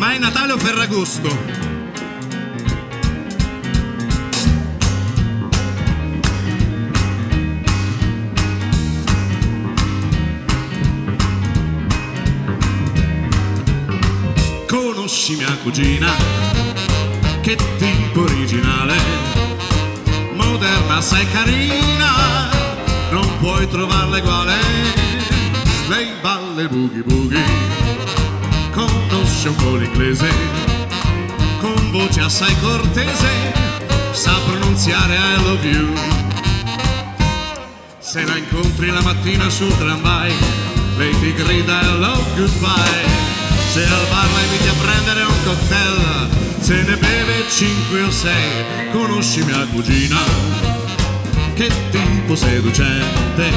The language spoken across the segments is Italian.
Ma è Natale o Ferragosto? Conosci mia cugina? Che tipo originale, moderna, assai carina, non puoi trovarla uguale. Lei balla il boogie boogie, conosce un po' l'inglese, con voce assai cortese, sa pronunziare I love you. Se la incontri la mattina sul tramvai, lei ti grida hello goodbye. Se al bar la inviti a prendere un cocktail, se ne beve 5 o 6. Conosci mia cugina? Che tipo seducente,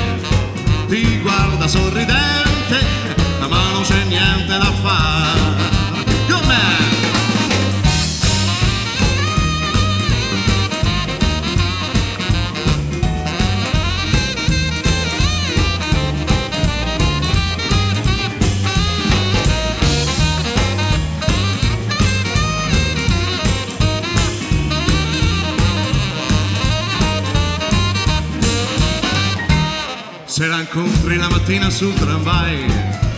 ti guarda sorridente, ma non c'è niente da fare. Com'è? Se la incontri la mattina sul tramvai,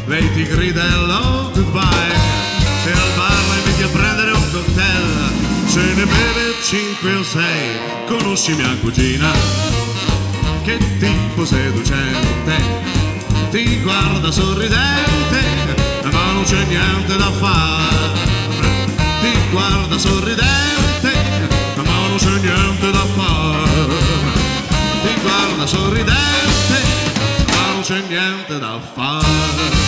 lei ti grida hello goodbye. Se al bar la inviti a prendere un cocktail, se ne beve 5 o 6. Conosci mia cugina? Che tipo seducente, ti guarda sorridente, ma non c'è niente da fare. Ti guarda sorridente, ma non c'è niente da fare. Ti guarda sorridente, non c'è niente da fare.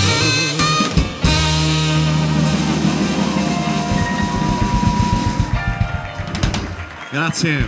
Grazie.